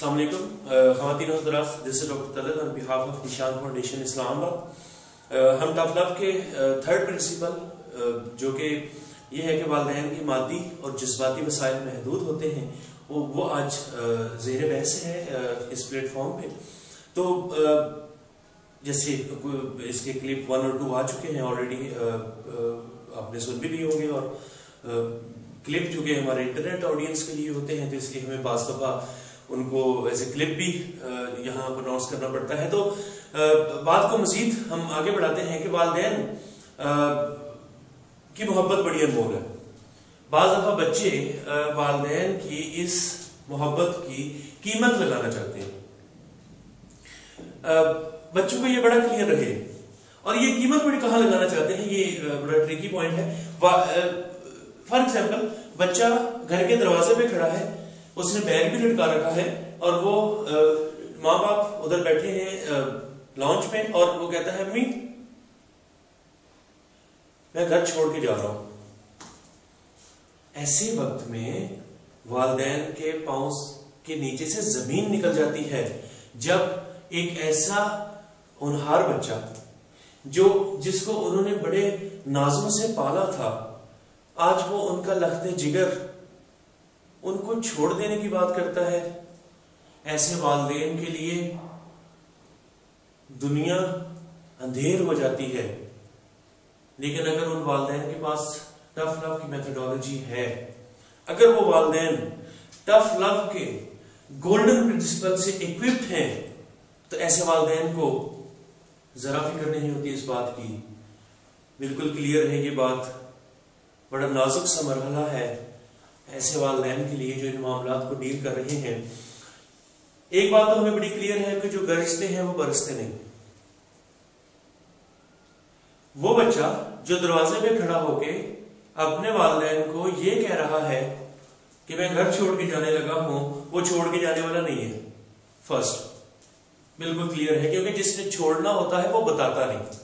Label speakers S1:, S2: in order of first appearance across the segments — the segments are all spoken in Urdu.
S1: السلام علیکم خواتین و حضرات، this is doctor Talat on behalf of Nishan foundation Islamabad. ہم ٹف لو کے تھرڈ پرنسپل جو کہ یہ ہے کہ والدین کی مادی اور جذباتی وسائل محدود ہوتے ہیں، وہ آج زیر بحث ہے اس پلیٹ فارم پہ۔ تو جیسے اس کے کلپ 1 اور 2 آ چکے ہیں آلریڈی، آپ نے سن بھی لی ہوں گے، اور کلپ چونکہ ہمارے انٹرنیٹ آڈینس کے لیے ہوتے ہیں تو اس لیے ہمیں بعض دفعہ ان کو ایسے کلپ بھی یہاں پروناؤنس کرنا پڑتا ہے۔ تو بات کو مزید ہم آگے بڑھاتے ہیں کہ والدین کی محبت بڑی انمول ہے۔ بعض دفعہ بچے والدین کی اس محبت کی قیمت لگانا چاہتے ہیں۔ بچوں کو یہ بڑا کلیئر رہے، اور یہ قیمت بڑی کہاں لگانا چاہتے ہیں، یہ بڑا ٹریکی پوائنٹ ہے۔ فار ایگزامپل، بچہ گھر کے دروازے پہ کھڑا ہے، اس نے بیگ بھی لٹکا رکھا ہے، اور وہ ماں باپ ادھر بیٹھے ہیں لانچ میں، اور وہ کہتا ہے امی میں گھر چھوڑ کے جا رہا ہوں۔ ایسے وقت میں والدین کے پاؤں کے نیچے سے زمین نکل جاتی ہے، جب ایک ایسا ہونہار بچہ جس کو انہوں نے بڑے نازوں سے پالا تھا، آج وہ ان کا لخت جگر ان کو چھوڑ دینے کی بات کرتا ہے۔ ایسے والدین کے لیے دنیا اندھیر ہو جاتی ہے۔ لیکن اگر ان والدین کے پاس ٹف لو کی میتھڈالوجی ہے، اگر وہ والدین ٹف لو کے گولڈن پرنسپل سے اکوپڈ ہیں، تو ایسے والدین کو ذرا فکر نہیں ہوتی اس بات کی۔ بالکل کلیئر ہے یہ بات، بڑا نازک سا مرحلہ ہے ایسے والدین کے لیے جو ان معاملات کو ڈیل کر رہے ہیں۔ ایک بات تو ہمیں بڑی کلیئر ہے کہ جو گرجتے ہیں وہ برستے نہیں۔ وہ بچہ جو دروازے پہ کھڑا ہو کے اپنے والدین کو یہ کہہ رہا ہے کہ میں گھر چھوڑ کے جانے لگا ہوں، وہ چھوڑ کے جانے والا نہیں ہے۔ فرسٹ بالکل کلیئر ہے، کیونکہ جس نے چھوڑنا ہوتا ہے وہ بتاتا نہیں،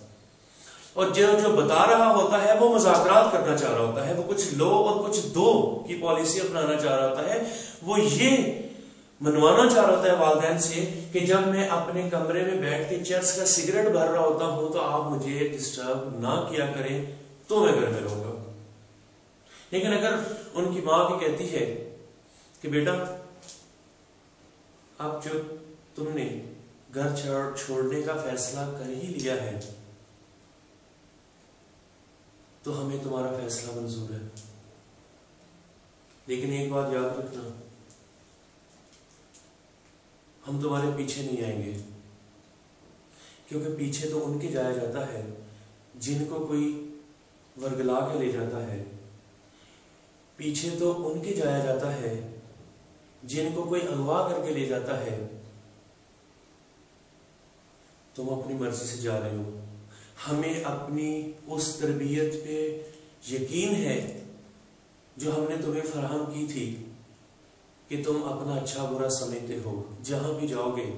S1: اور جو بتا رہا ہوتا ہے وہ مذاکرات کرنا چاہ رہا ہوتا ہے، وہ کچھ لو اور کچھ دو کی پالیسی اپنانا چاہ رہا ہوتا ہے۔ وہ یہ منوانا چاہ رہا ہوتا ہے والدین سے کہ جب میں اپنے کمرے میں بیٹھ کے چرس کا سگریٹ بھر رہا ہوتا ہوں تو آپ مجھے ڈسٹرب نہ کیا کریں، تو میں گھر میں رہوں گا۔ لیکن اگر ان کی ماں بھی کہتی ہے کہ بیٹا اب جو تم نے گھر چھوڑنے کا فیصلہ کر ہی لیا ہے تو ہمیں تمہارا فیصلہ منظور ہے، لیکن ایک بات یاد رکھنا، ہم تمہارے پیچھے نہیں آئیں گے، کیونکہ پیچھے تو ان کے جایا جاتا ہے جن کو کوئی ورگلا کے لے جاتا ہے، پیچھے تو ان کے جایا جاتا ہے جن کو کوئی اغوا کر کے لے جاتا ہے۔ تم اپنی مرضی سے جا رہے ہو، ہمیں اپنی اس تربیت پہ یقین ہے جو ہم نے تمہیں فراہم کی تھی کہ تم اپنا اچھا برا سمجھتے ہو، جہاں بھی جاؤ گے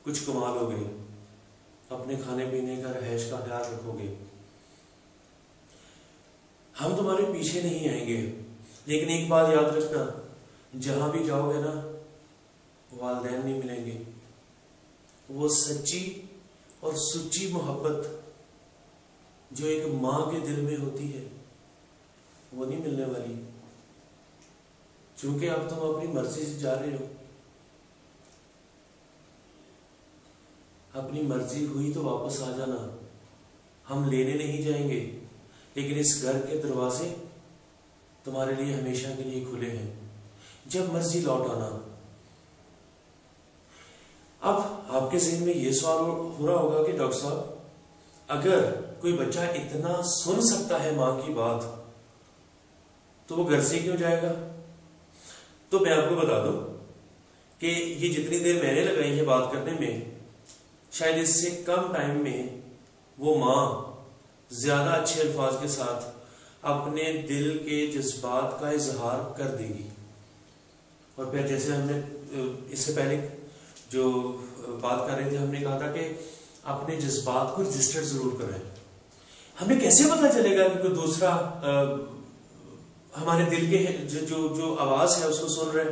S1: کچھ کما لو گے، اپنے کھانے پینے کا رہائش کا خیال رکھو گے، ہم تمہارے پیچھے نہیں آئیں گے۔ لیکن ایک بات یاد رکھنا، جہاں بھی جاؤ گے نا والدین نہیں ملیں گے، وہ سچی اور سچی محبت جو ایک ماں کے دل میں ہوتی ہے وہ نہیں ملنے والی، چونکہ اب تم اپنی مرضی سے جا رہے ہو۔ اپنی مرضی ہوئی تو واپس آ جانا، ہم لینے نہیں جائیں گے، لیکن اس گھر کے دروازے تمہارے لیے ہمیشہ کے لیے کھلے ہیں، جب مرضی لوٹ آنا۔ اب آپ کے ذہن میں یہ سوال ہو رہا ہوگا کہ ڈاکٹر صاحب اگر کوئی بچہ اتنا سن سکتا ہے ماں کی بات تو وہ گھر سے کیوں جائے گا؟ تو میں آپ کو بتا دوں کہ یہ جتنی دیر میں نے لگائی ہے بات کرنے میں، شاید اس سے کم ٹائم میں وہ ماں زیادہ اچھے الفاظ کے ساتھ اپنے دل کے جذبات کا اظہار کر دے گی۔ اور پھر جیسے ہم نے اس سے پہلے جو بات کر رہے تھے، ہم نے کہا تھا کہ اپنے جذبات کو رجسٹر ضرور کریں۔ ہمیں کیسے پتا چلے گا کہ کوئی دوسرا ہمارے دل کے جو آواز ہے اس کو سن رہا ہے,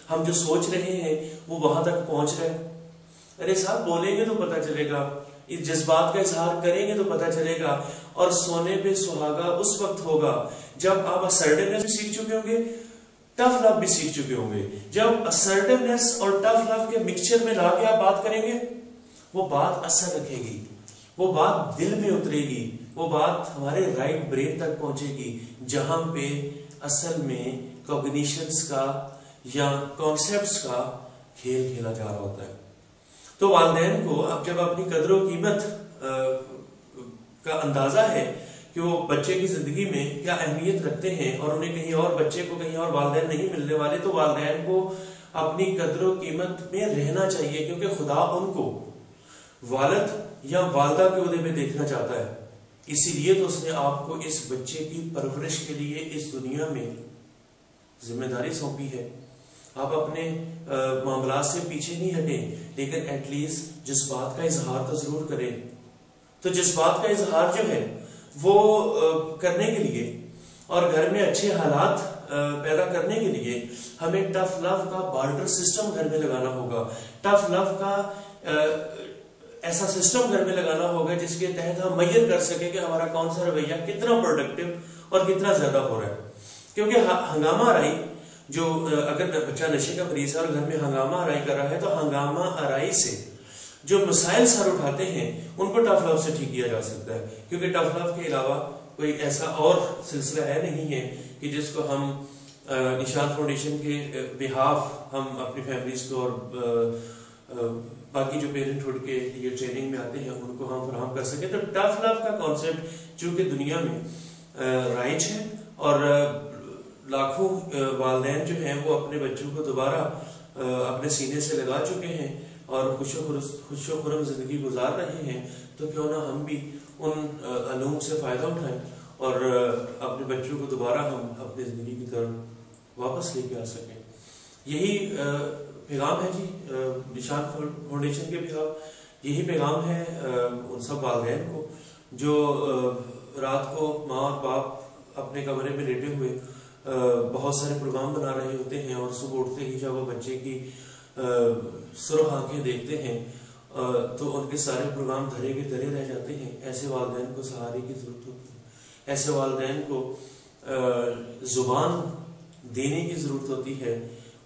S1: ہم جو سوچ رہے ہیں وہ وہاں تک پہنچ رہے ہیں. ارے صاحب بولیں گے تو پتہ چلے گا, اس جذبات کا اظہار کریں گے تو پتہ چلے گا. اور سونے پہ سہاگا اس وقت ہوگا جب آپ اسرٹیونیس بھی سیکھ چکے ہوں گے, ٹف لو بھی سیکھ چکے ہوں گے. جب اسرٹیونیس اور ٹف لو کے مکسچر میں لا کے آپ بات کریں گے, وہ بات اثر رکھے گی, وہ بات دل میں اترے گی, وہ بات ہمارے رائٹ برین تک پہنچے گی, جہاں پہ اصل میں کوگنیشنز کا یا کانسیپٹس کا کھیل کھیلا جا رہا ہوتا ہے. تو والدین کو اب جب اپنی قدر و قیمت کا اندازہ ہے کہ وہ بچے کی زندگی میں کیا اہمیت رکھتے ہیں, اور انہیں کہیں اور بچے کو کہیں اور والدین نہیں ملنے والے, تو والدین کو اپنی قدر و قیمت میں رہنا چاہیے, کیونکہ خدا ان کو والد یا والدہ کے عہدے میں دیکھنا چاہتا ہے. اسی لیے تو اس نے آپ کو اس بچے کی پرورش کے لیے اس دنیا میں ذمہ داری سونپی ہے. آپ اپنے معاملات سے پیچھے نہیں ہٹیں, لیکن ایٹ لیسٹ جذبات کا اظہار تو ضرور کریں. تو جذبات کا اظہار جو ہے وہ کرنے کے لیے اور گھر میں اچھے حالات پیدا کرنے کے لیے ہمیں ٹف لو کا بارٹر سسٹم گھر میں لگانا ہوگا. ٹف لو کا ایسا سسٹم گھر میں لگانا ہوگا جس کے تحت ہم میئر کر سکیں کہ ہمارا کون سا رویہ کتنا پروڈکٹیو اور کتنا زیادہ ہو رہا ہے. کیونکہ ہنگامہ آرائی, جو اگر بچہ نشے کا مریض ہے اور گھر میں ہنگامہ آرائی کر رہا ہے, تو ہنگامہ آرائی سے جو مسائل سر اٹھاتے ہیں ان کو ٹف لو سے ٹھیک کیا جا سکتا ہے. کیونکہ ٹف لو کے علاوہ کوئی ایسا اور سلسلہ ہے نہیں ہے کہ جس کو ہم نشاد فاؤنڈیشن کے بہاف ہم اپنی فیملیز کو اور باقی جو پیرنٹ ہوڈ کے لیے ٹریننگ میں آتے ہیں ان کو ہم فراہم کر سکیں. تو ٹف لو کا کانسیپٹ چونکہ دنیا میں رائج ہے, اور لاکھوں والدین جو ہیں وہ اپنے بچوں کو دوبارہ اپنے سینے سے لگا چکے ہیں اور خوش و خرم زندگی گزار رہے ہیں, تو کیوں نہ ہم بھی ان علوم سے فائدہ اٹھائیں اور اپنے بچوں کو دوبارہ ہم اپنی زندگی کی طرف واپس لے کے آ سکیں. یہی پیغام ہے جی نشان فاؤنڈیشن کے بخلاف. یہی پیغام ہے ان سب والدین کو جو رات کو ماں اور باپ اپنے کمرے میں لیٹے ہوئے بہت سارے پروگرام بنا رہے ہوتے ہیں, اور صبح اٹھتے ہی جب وہ بچے کی سرخ آنکھیں دیکھتے ہیں تو ان کے سارے پروگرام دھرے کے دھرے رہ جاتے ہیں. ایسے والدین کو سہارے کی ضرورت ہوتی ہے, ایسے والدین کو زبان دینے کی ضرورت ہوتی ہے.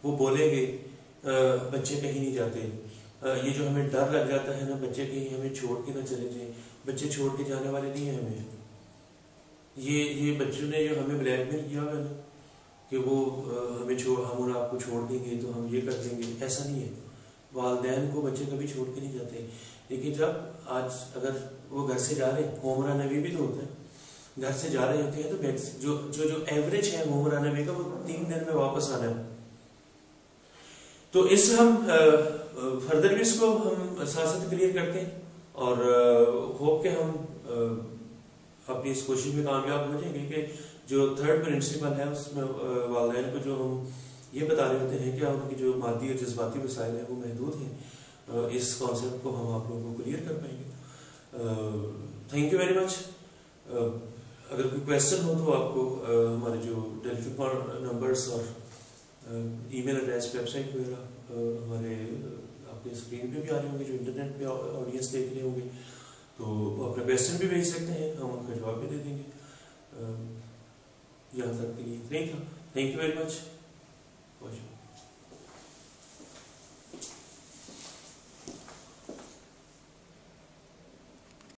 S1: وہ بولیں گے بچے کہیں نہیں جاتے. یہ جو ہمیں ڈر لگ جاتا ہے نا, بچے کہیں ہمیں چھوڑ کے نہ چلے جائیں, بچے چھوڑ کے جانے والے نہیں ہیں ہمیں. یہ بچوں نے جو ہمیں بلیک میل کیا ہے نا کہ وہ ہم آپ کو چھوڑ دیں گے تو ہم یہ کر دیں گے, ایسا نہیں ہے. والدین کو بچے کبھی چھوڑ کے نہیں جاتے. لیکن جب آج اگر وہ گھر سے جا رہے ہیں, ہوم رن اوے بھی تو ہوتا ہے, گھر سے جا رہے ہوتے ہیں تو جو ایوریج ہے ہوم رن اوے کا وہ 3 دن میں واپس آنا ہے. تو اس سے ہم فردر بھی اس کو ہم سیاست کلیئر کرتے ہیں اور ہوپ کہ ہم اپنی اس کوشش میں کامیاب ہو جائیں گے کہ جو تھرڈ پرنسپل ہے اس میں والدین کو جو ہم یہ بتا رہے ہوتے ہیں کہ ان کی جو مادی اور جذباتی وسائل ہیں وہ محدود ہیں, اس کانسیپٹ کو ہم آپ لوگوں کو کلیئر کر پائیں گے. Thank you very much. اگر کوئی کویشچن ہو تو آپ کو ہمارے جو ٹیلی فون نمبرس اور ای میل ایڈریس, ویب سائٹ وغیرہ ہمارے آپ کے اسکرین پہ بھی آ رہے ہوں گے, جو انٹرنیٹ پہ آڈینس دیکھ رہے ہوں گے, تو اپنا کویشچن بھی بھیج سکتے ہیں, ہم ان کا جواب بھی دے دیں گے. یہاں تک کے لیے تھینک یو ویری مچ.